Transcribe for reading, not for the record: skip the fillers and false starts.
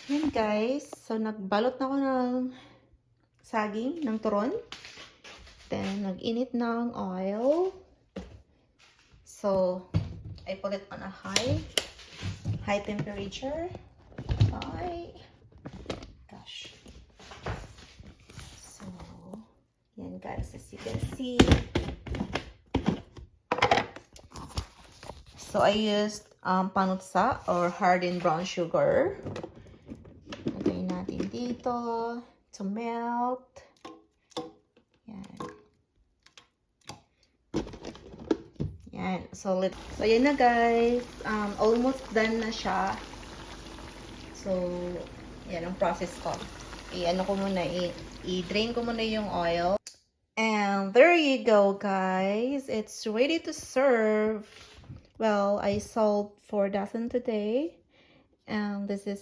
Yan guys. So, nagbalot na ako ng saging, ng turon. Then, nag-init ng oil. So, I put it on a high temperature. Gosh. So, yan guys, as you can see. So, I used panutsa or hardened brown sugar. Lagay natin dito to melt. Yan. Yan. So yan na guys. Almost done na siya. So, yan ang process ko. I-ano ko muna, i-drain ko muna yung oil. And there you go guys. It's ready to serve. Well, I sold 4 dozen today. And this is